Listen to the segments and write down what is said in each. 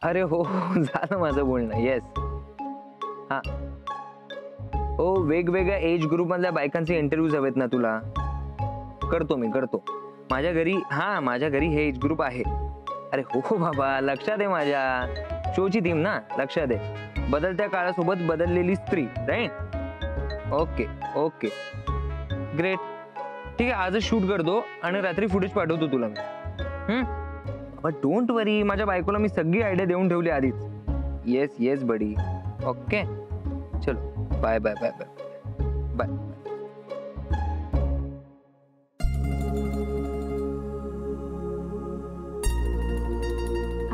अरे हो झालं माझं बोलणं. येस. हा हो, वेगवेगळ्या एज ग्रुप मधल्या बायकांचे इंटरव्ह्यूज हवेत ना तुला? करतो मी, करतो. माझ्या घरी हे एज ग्रुप आहे. अरे हो बाबा, लक्षात आहे माझ्या. शोची थीम ना, लक्षात आहे. बदलत्या काळासोबत बदललेली स्त्री, राईट? Okay okay, great. ठीक आहे, आजच शूट करतो आणि रात्री फुटेज पाठवतो तुला मी. बट डोंट वरी, माझ्या बायकोला मी सगळी आयडिया देऊन ठेवली आधीच. Yes yes buddy. ओके चलो, bye bye bye bye bye.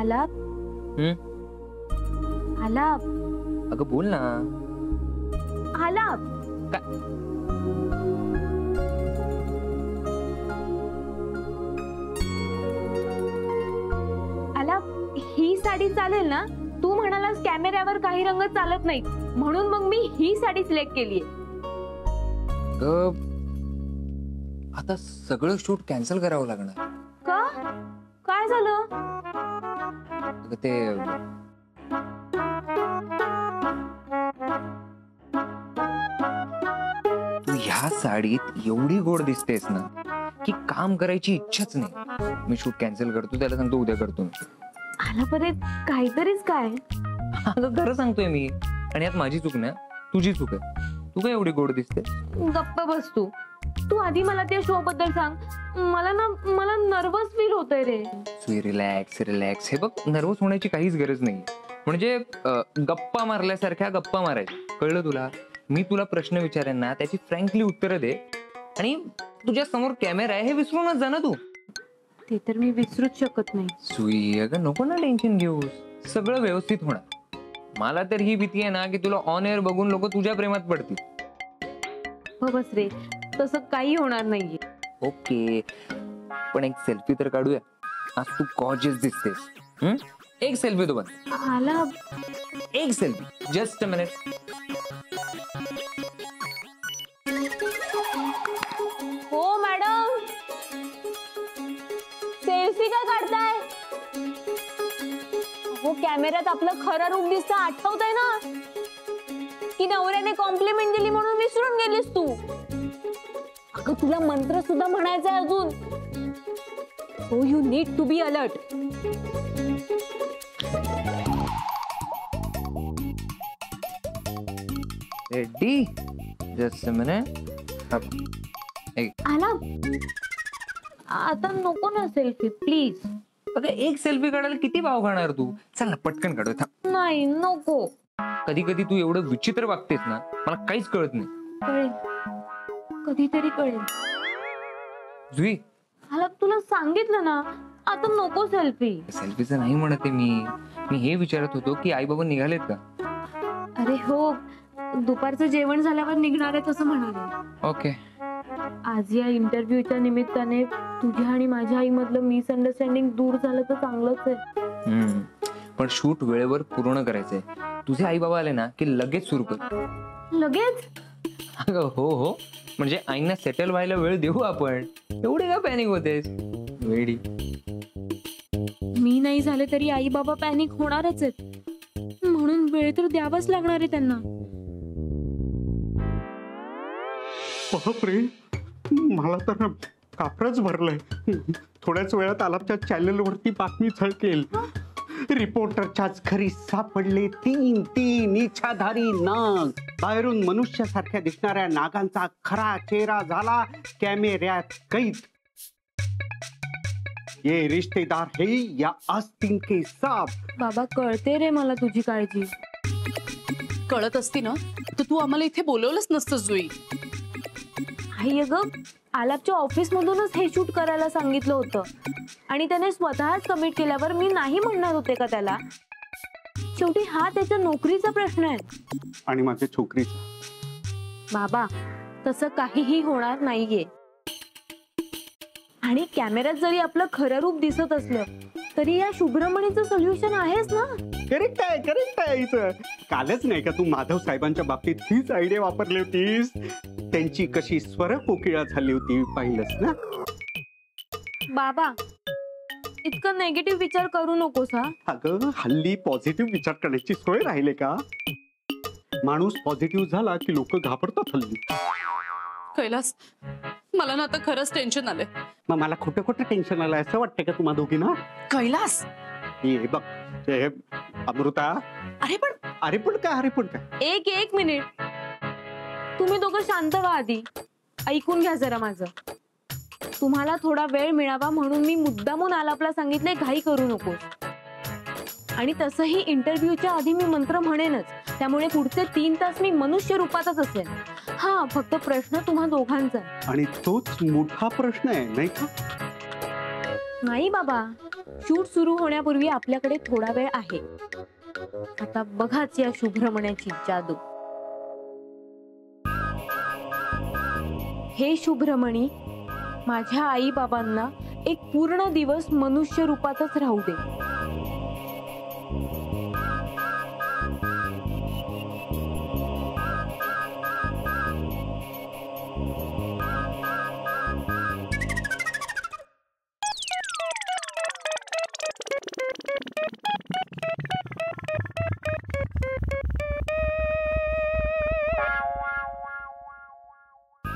Alap. Alap. अगं बोल ना. आलाप. आलाप, ही साडी चालेल ना? तू म्हणालास कॅमेऱ्यावर काही रंग चालत नाहीत, म्हणून मग मी ही साडी सिलेक्ट केलीये. आता सगळं शूट कॅन्सल करावं लागणार. का? काय झालं? ते तू ह्या साडीत एवढी गोड दिसतेस ना की काम करायची इच्छाच नाही. मी शूट कॅन्सल करतो, त्याला सांगतो उद्या करतो मी. आला परत काहीतरीच काय? अगं खरं सांगतोय मी, आणि यात माझी चूक नाही, तुझी चूक आहे. तू काय एवढी गोड दिसते? गप्प बस तू. तू आधी मला त्या शो बद्दल सांग. मला नर्वस फील होतंय रे. Relax relax. हे बघ, नर्वस होण्याची काहीच गरज नाही. म्हणजे गप्पा मारल्यासारख्या गप्पा मारायच्या, कळलं तुला? मी तुला प्रश्न विचारेन ना, त्याची फ्रँकली उत्तरं दे, आणि तुझ्या समोर कॅमेरा आहे हे विसरूनच जा ना तू. ते तर मी विसरूच शकत नाही. सुई, अगं नको ना टेन्शन घेऊस, सगळं व्यवस्थित होणार. मला तर ही भीती आहे ना की तुला ऑन एअर बघून लोक तुझ्या प्रेमात पडतील. हो बस रे, तसं काही होणार नाहीये. ओके, पण एक सेल्फी तर काढूया. आज तू गॉर्जियस दिसतेस. एक सेल्फी तो बन. आला. एक सेल्फी, जस्ट अ मिनिट. हो मॅडम, सेल्फी काय काढताय? हो, कॅमेऱ्यात आपलं खरं रूप दिसतं, आठवतंय ना? की नवऱ्याने कॉम्प्लिमेंट दिली म्हणून विसरून गेलीस तू? अगं तुला मंत्र सुद्धा म्हणायचंय अजून. हो, you need to be alert. Ready, just a minute. आला. आता नको ना सेल्फी प्लीज. अगं एक सेल्फी काढायला किती भाव खाणार तू? चल ना पटकन काढू. नाही नको. कधी कधी तू एवढं विचित्र वागतेस ना, मला काहीच कळत नाही. कळेल, कधीतरी कळेल. जुई, आला, तुला सांगितलं ना, आता नको सेल्फी. सेल्फीचं नाही म्हणते मी हे विचारत होतो की आई बाबा निघालेत का? अरे हो, दुपारचं जेवण झाल्यावर निघणार आहे तसं म्हणाले. ओके. आज या इंटरव्ह्यूच्या निमित्ताने तुझ्या आणि माझ्या आई मधलं मिसअंडरस्टँडिंग दूर झालं तर चांगलंच आहे. पण शूट वेळेवर पूर्ण करायचंय. तुझे आई बाबा आले ना की लगेच सुरू कर. लगेच? अगं हो हो, म्हणजे आईंना सेटल व्हायला वेळ देऊ आपण. एवढी का पॅनिक होतेस? वेडी. मी नाही झाले तरी आई बाबा पॅनिक होणारच आहेत, म्हणून वेळ तर द्यावाच लागणार आहे त्यांना. बापरे, मला तर कापरच भरलंय. थोड्याच वेळात आलापच्या चॅनल वरती बातमी झळकेल. रिपोर्टरच्याच घरी सापडले तीन इच्छाधारी नाग. बाहेरून मनुष्यासारख्या दिसणाऱ्या नागांचा खरा चेहरा झाला कॅमेऱ्यात कैद. ये रिश्तेदार है या आस्तीन के साप. बाबा, कळते रे मला तुझी काळजी. कळत असती ना तर तू आम्हाला इथे बोलवलंच नसतं जुई. आई, अगं आलापच्या ऑफिस मधूनच हे शूट करायला सांगितलं होतं, आणि त्याने स्वतःच कमिट केल्यावर मी नाही म्हणणार होते का त्याला? शेवटी हा त्याच्या नोकरीचा प्रश्न आहे. आणि माझ्या छोकरीचा. बाबा, तसं काहीही होणार नाहीये. आणि कॅमेऱ्यात जरी आपलं खरं रूप दिसत असलं तरी या शुभ्रमणीचं सोल्युशन आहेच ना. करेक्ट आहे. कालच नाही का तू माधव साहेबांच्या बाबतीत हीच आयडिया वापरली होतीस? त्यांची कशी स्वर कोकिळा झाली होती पाहिलंस ना? बाबा, इतकं नेगेटिव्ह विचार करू नकोस हा. अगं हल्ली पॉझिटिव्ह विचार करण्याची सोय राहिले का? माणूस पॉझिटिव्ह झाला की लोक घाबरतात हल्ली. कैलास, मला ना आता खरंच टेन्शन आलंय. मग मला खोटं खोटं टेन्शन आलंय असं वाटतंय का तुम्हा दोघींना? कैलास, हे बघ हे अमृता, अरे पण अरे पण काय एक मिनिट, तुम्ही दोघं शांत व्हा आधी. ऐकून घ्या जरा माझं. तुम्हाला थोडा वेळ मिळावा म्हणून मी मुद्दामून आलापला सांगितले, घाई करू नकोस. आणि तसंही इंटरव्ह्यूच्या आधी मी मंत्र म्हणेनच, त्यामुळे पुढचे 3 तास मी मनुष्य रूपातच असेल. हा, फक्त प्रश्न तुम्हा दोघांचा आहे. आणि तोच मोठा प्रश्न आहे नाही का? नाही बाबा, शूट सुरू होण्यापूर्वी आपल्याकडे थोडा वेळ आहे. आता बघाच या शुभ्रमण्याची जादू. हे शुभ्रमणी, माझ्या आई बाबांना एक पूर्ण दिवस मनुष्य रूपातच राहू दे.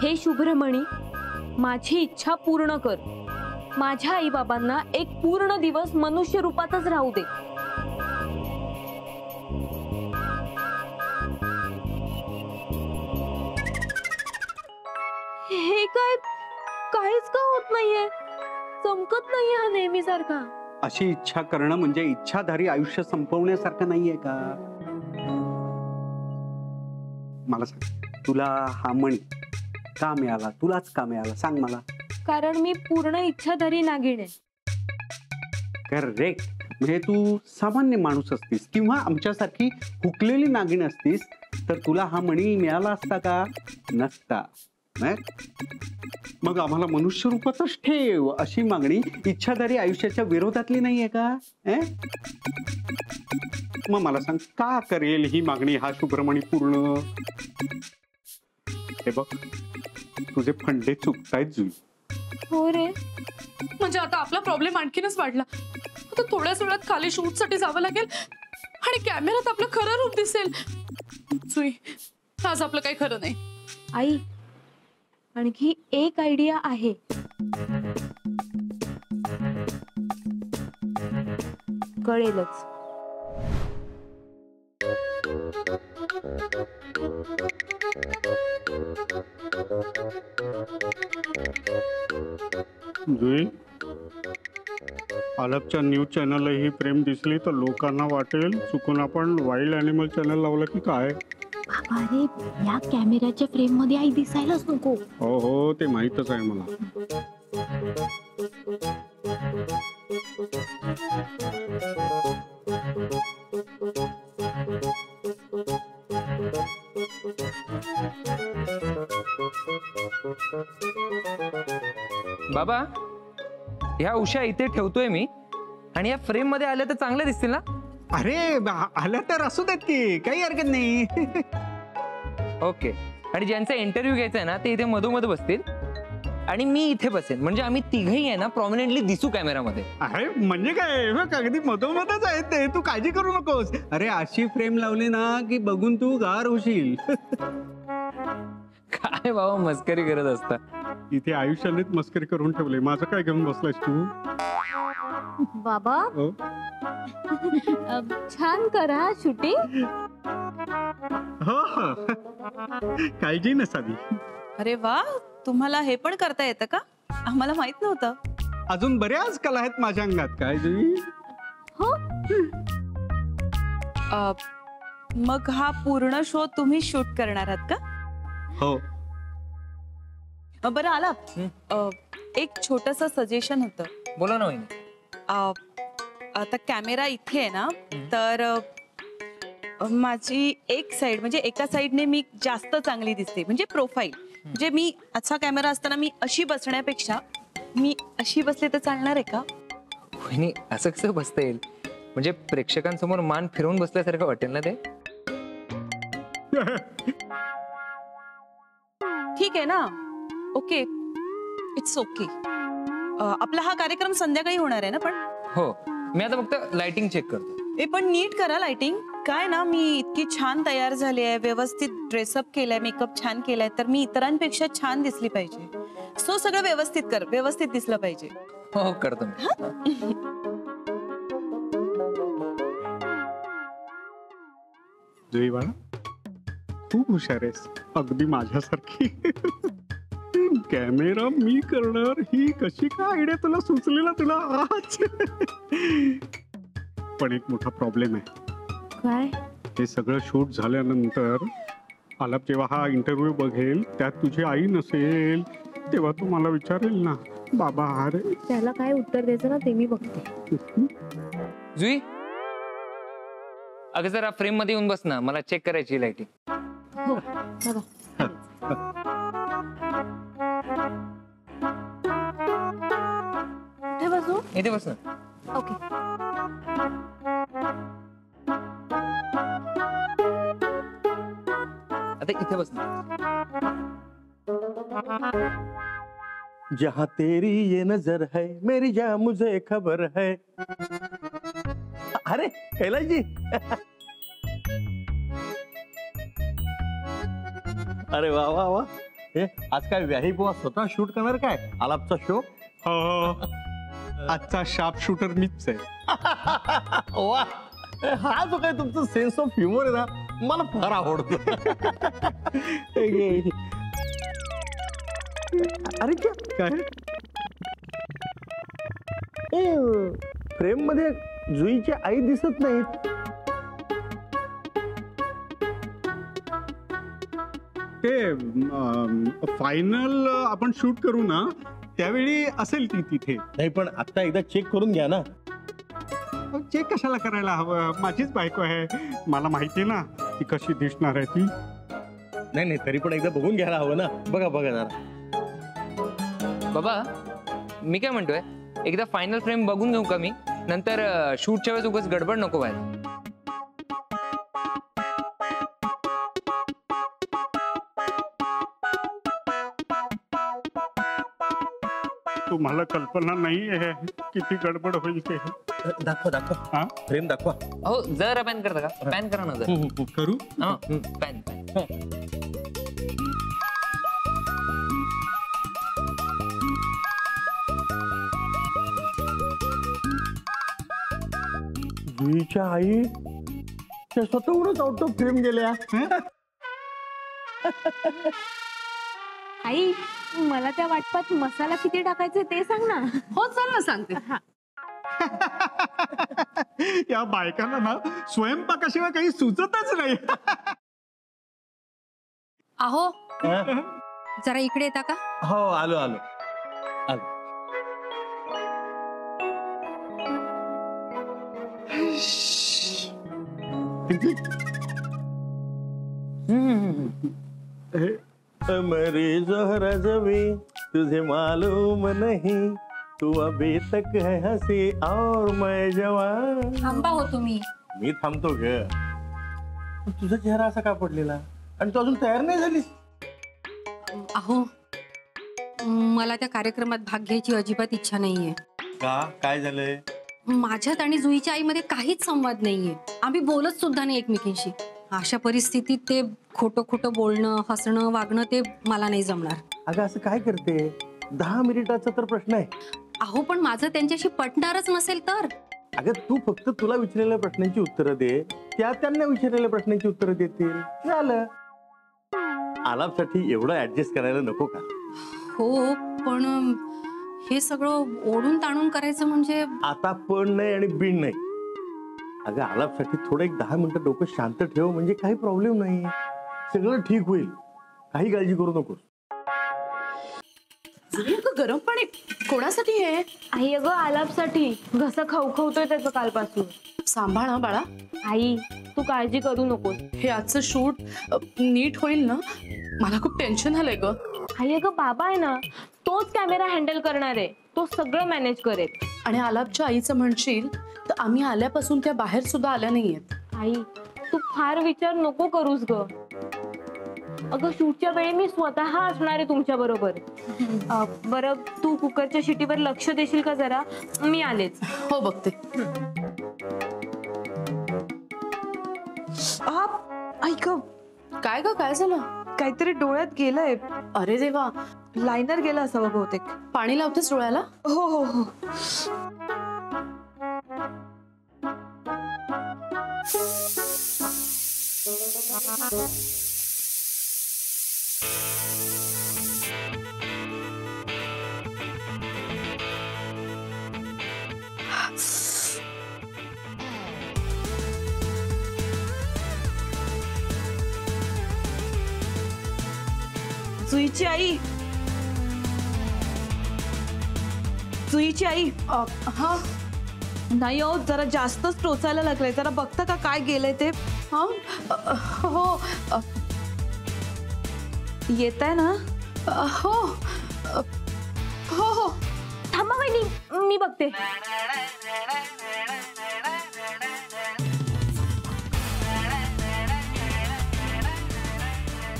हे शुभ्रमणी, माझी इच्छा पूर्ण कर. माझ्या आई बाबांना एक पूर्ण दिवस मनुष्य रूपातच राहू दे. हे काय, काहीच का होत नाहीये? चमकत नाहीये हा नेहमी सारखा. अशी इच्छा करणं म्हणजे इच्छाधारी आयुष्य संपवण्यासारखं नाहीये का? मला सांग, तुला हा मणी का मिळाला? तुलाच का मिळाला सांग मला. कारण मी पूर्ण इच्छाधारी नागिण आहे. करेक्ट. म्हणजे तू सामान्य माणूस असतीस किंवा आमच्यासारखी हुकलेली नागिण असतीस तर तुला हा मणी मिळाला असता का? नसता. मग आम्हाला मनुष्य रूपातच ठेव अशी मागणी इच्छाधारी आयुष्याच्या विरोधातली नाहीये का? मग मला सांग, का करेल ही मागणी हा शुभ्रमणी पूर्ण? हे बघ, तुझे फंडे चुकतायत जुई. हो रे. म्हणजे आता आपला प्रॉब्लेम आणखीनच वाढला. आता थोड्याच वेळात खाली शूट साठी जावं लागेल आणि कॅमेऱ्यात आपलं खरं रूप दिसेल. सुई, आज आपलं काही खरं नाही. आई, आणखी एक आयडिया आहे. कळेलच. जुई, आलपच्या न्यूज चॅनलला ही प्रेम दिसली तर लोकांना वाटेल चुकून आपण वाईल्ड अॅनिमल चॅनल लावलं की काय. अरे, या कॅमेऱ्याच्या फ्रेम मध्ये आई दिसायलाच नको. हो हो, ते माहीतच आहे मला. बाबा, ह्या उशा इथे ठेवतोय मी, आणि या फ्रेम मध्ये आल्या तर चांगल्या दिसतील ना? अरे आल्या तर असू देत की, काही हरकत नाही. ओके. आणि ज्यांचा इंटरव्ह्यू घ्यायचा आहे ना ते इथे मधोमध बसतील आणि मी इथे बसेन, म्हणजे आम्ही तिघही आहे ना प्रॉमिनेंटली दिसू कॅमेरामध्ये. अरे म्हणजे काय, अगदी मधोमधच आहे ते, तू काळजी करू नकोस. अरे अशी फ्रेम लावली ना की बघून तू गार होशील. काय बाबा मस्करी करत असता. इथे आयुष्यानेच मस्करी करून ठेवले. माझं काय घेऊन बसलायस तू? बाबा, हो? छान करा शूटिंग. हो हो, काळजी नसावी. अरे वा, तुम्हाला हे पण करता येतं का? आम्हाला माहित नव्हतं. अजून बऱ्याच कला आहेत माझ्या अंगात. काय जुई? हो. मग हा पूर्ण शो तुम्ही शूट करणार आहात का? हो. बरं आला, एक छोटस सजेशन होतं. बोला ना वहिनी. आता कॅमेरा इथे आहे ना, तर माझी एक साइड म्हणजे एका साइडने मी जास्त चांगली दिसते, म्हणजे प्रोफाईल. म्हणजे मी असा कॅमेरा असताना मी अशी बसण्यापेक्षा मी अशी बसले तर चालणार आहे का? वहिनी, असं कसं बसता येईल? म्हणजे प्रेक्षकांसमोर मान फिरवून बसल्यासारखं वाटेल ना ते. ठीक आहे ना, ओके, इट्स ओके. आपला हा कार्यक्रम संध्याकाळी होणार आहे ना? पण हो, मी आता फक्त लाइटिंग चेक करतो. पण नीट करा लाइटिंग. काय ना, मी इतकी छान तयार झाली आहे, व्यवस्थित ड्रेसअप केलाय, मेकअप छान केलाय, तर मी इतरांपेक्षा छान दिसली पाहिजे. सो सगळं व्यवस्थित कर, व्यवस्थित दिसलं पाहिजे. हो, करतो मी. जुई बाळा, खूप हुशार आहेस, अगदी माझ्यासारखी. कॅमेरा मी करणार, ही कशी काय आयडिया तुला सुचलेला तुला आज? पण एक मोठा प्रॉब्लेम आहे. काय? हे सगळं शूट झाल्यानंतर आलाप जेव्हा हा इंटरव्ह्यू बघेल, त्यात तुझी आई नसेल, तेव्हा तू मला विचारेल ना, बाबा अरे. त्याला काय उत्तर द्यायचं ना ते मी बघते. जुई, अगं जरा फ्रेम मध्ये येऊन बस ना, मला चेक करायची लाइटिंग. हो बघा. कुठे बसू? इथे बस ना. ओके. आता इथे बस ना. जहाँ तेरी ये नजर है मेरी जान मुझे खबर है. अरे कैलाश जी. अरे वा वा वा. हे आज काय व्याही बुवा स्वतः शूट करणार काय आलापचा शो? हो, आजचा शार्प शूटर मीच आहे. वा, हा जो काय तुमचा सेन्स ऑफ ह्युमर आहे ना, मला फार आवडतो. अरे क्या काय? फ्रेम मध्ये जुईची आई दिसत नाहीत. ते फायनल आपण शूट करू ना, त्यावेळी असेल ती तिथे. नाही, पण आता एकदा चेक करून घ्या ना. चेक कशाला करायला हवं? माझीच बायको आहे, मला माहिती ना ती कशी दिसणार आहे ती. नाही नाही, तरी पण एकदा बघून घ्यायला हवं ना. बघा बघा जरा. बाबा, मी काय म्हणतोय, एकदा फायनल फ्रेम बघून घेऊ का मी? नंतर शूटच्या वेळेस उगाच गडबड नको व्हायला. तुम्हाला कल्पना नाही आहे किती गडबड होईल ते. दाखवा दाखवा. हा? फ्रेम दाखवा. हो, जरा पॅन करता का? पॅन करा ना जरा. करू? पॅन. जुईच्या आई त्या स्वतःहूनच आउट ऑफ फ्रेम गेल्या. आई, मला त्या वाटपात मसाला किती टाकायचे ते सांग ना. हो चल ना, सांगते. या बायकांना ना स्वयंपाकाशिवाय काही सुचतच नाही. अहो, हा? जरा इकडे येता का? हो, आलो आलो. मेरी जोहरा जबी तुझे मालूम नहीं, तू अभी तक है हंसी और मैं जवान. थांबा हो तुम्ही. मी थांबतो ग. तुझा चेहरा असा का पडलेला आणि तू अजून तयार नाही झालीस? अहो, मला त्या कार्यक्रमात भाग घ्यायची अजिबात इच्छा नाहीये. का? काय झालंय? माझ्यात आणि जुईच्या आईमध्ये काहीच संवाद नाहीये. आम्ही बोलत सुद्धा नाही एकमेकींशी. अशा परिस्थितीत ते खोटं खोटं बोलणं, हसणं, वागणं ते मला नाही जमणार. अगं असं काय करते? 10 मिनिटाचा तर प्रश्न आहे. अहो, पण माझं त्यांच्याशी पटणारच नसेल तर? अगं तू फक्त तुला विचारलेल्या प्रश्नांची उत्तरं दे, त्या त्यांना विचारलेल्या प्रश्नांची उत्तरं देतील, झालं. आलापसाठी एवढं ऍडजस्ट करायला नको का? हो, पण हे सगळं ओढून ताणून करायचं म्हणजे. आता पण नाही आणि बिन नाही. अगं आलापसाठी थोडं एक 10 मिनिटं डोकं शांत ठेव, म्हणजे काही प्रॉब्लेम नाही, सगळं ठीक होईल. काही काळजी करू नकोस. गरम पाणी कोणासाठी आहे? आई, अगं आलापसाठी. घसा खवखवतोय त्याचं कालपासून. सांभाळ हा बाळा. आई, तू काळजी करू नकोस. हे आजचं शूट नीट होईल ना? मला खूप टेन्शन आलंय ग. आई, अगं बाबा आहे ना, तोच कॅमेरा हँडल करणार आहे, तो सगळं मॅनेज करेल. आणि आलापच्या आईचं म्हणशील तर आम्ही आल्यापासून त्या बाहेर सुद्धा आल्या नाहीयेत. आई, तू फार विचार नको करूस ग. अगं शूटच्या वेळी मी स्वतः असणार आहे तुमच्या बरोबर. बरं तू कुकरच्या शिटीवर लक्ष देशील का जरा? मी आलेच. हो बघते. ऐक, काय ग, काय झालं? काहीतरी डोळ्यात गेलंय. अरे देवा, लायनर गेला असावं बहुतेक. पाणी लावतेस डोळ्याला? हो हो हो. जुईची आई, जुईची आई. हा नाही हो, जरा जास्तच टोचायला लागलंय. जरा बघता का काय गेलंय ते? हा हो येत आहे ना? हो हो हो. थांबा वहिनी, मी बघते.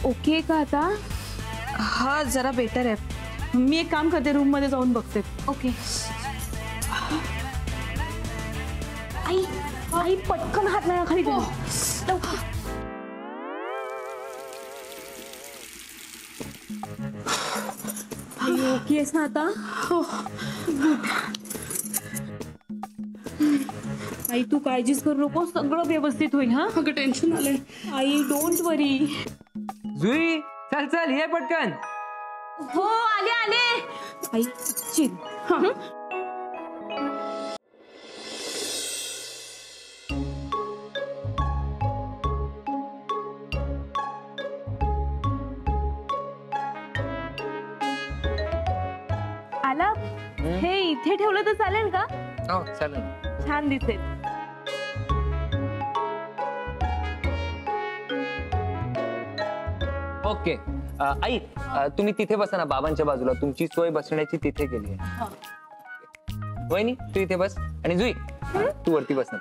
ओके का आता? हा जरा बेटर आहे. मी एक काम करते, रूम मध्ये जाऊन बघते. ओके. आई आई पटकन हात नाही खाली ठेव. लवकर. आई ओके आहेस ना आता? आई तू काळजीच करू नको, सगळं व्यवस्थित होईल. हा अगं टेन्शन आलंय. आई डोंट वरी. जुई चल चल ये पटकन. हो आले आले. आई चिल. आला. हे इथे ठेवलं तर चालेल का? हो चालेल. छान दिसेल. ओके. आई तुम्ही तिथे बसा ना, बाबांच्या बाजूला. तुमची सोय बसण्याची तिथे केली आहे. वहिनी तू इथे बस, आणि जुई तू वरती बस ना.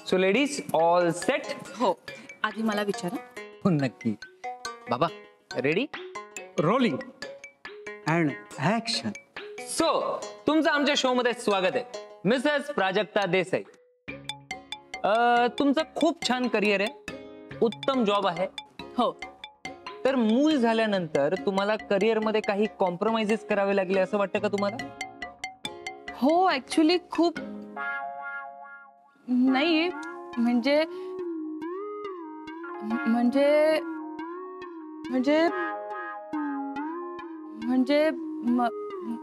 So ladies all set? हो, आधी मला विचारा. हो नक्की. बाबा ready? Rolling and action. So तुमचं आमच्या शो मध्ये स्वागत आहे, मिसेस प्राजक्ता देसाई. तुमचं खूप छान करिअर आहे, उत्तम जॉब आहे. हो. तर मूल झाल्यानंतर तुम्हाला करिअर मध्ये काही कॉम्प्रोमाइजेस करावे लागले असं वाटतं का तुम्हाला? हो ऍक्च्युली खूप नाही, म्हणजे म्हणजे म्हणजे म्हणजे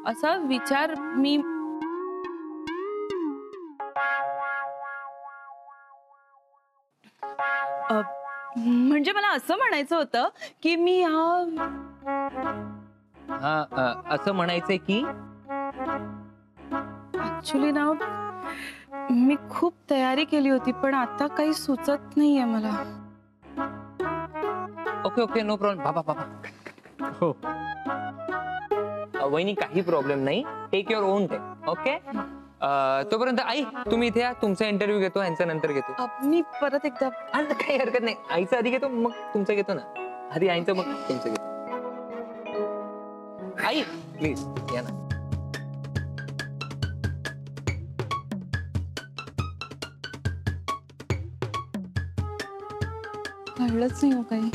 असा विचार मी म्हणजे मला असं म्हणायचं होतं की मी असं म्हणायचंय की ऍक्च्युली ना मी खूप तयारी केली होती, पण आता काही सुचत नाहीये मला. Okay okay no problem. बाबा बाबा हो. वहिनी काही प्रॉब्लेम नाही, take your own time. Okay. तोपर्यंत आई तुम्ही इथे या, तुमचा इंटरव्ह्यू घेतो, यांचा नंतर घेतो. मी परत एकदा. काही हरकत नाही, आईचं आधी घेतो मग तुमचं घेतो ना. आधी आईचं मग तुमचं घेतो. आई प्लीज या ना. कळलंच नाही हो काही.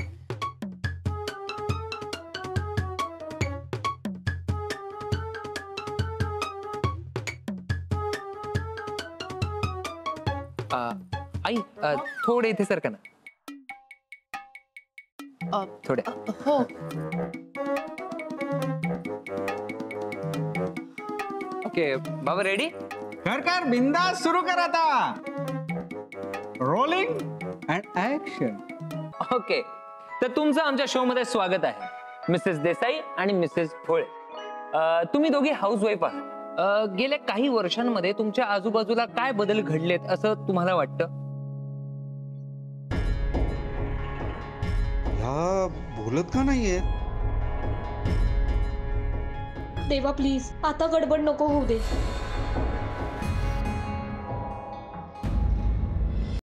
आई थोडे इथे सरका ना. थोडे. हो. ओके बाबा रेडी? कर बिंदास सुरू कर आता. Rolling and action. ओके. तर तुमचं आमच्या शो मध्ये स्वागत आहे, मिसेस देसाई आणि मिसेस भोळे. तुम्ही दोघी हाऊसवाईफ आहात. गेल्या काही वर्षांमध्ये तुमच्या आजूबाजूला काय बदल घडलेत असं तुम्हाला वाटतं? ह्या बोलत का नाहीये? देवा प्लीज आता गडबड नको होऊ दे.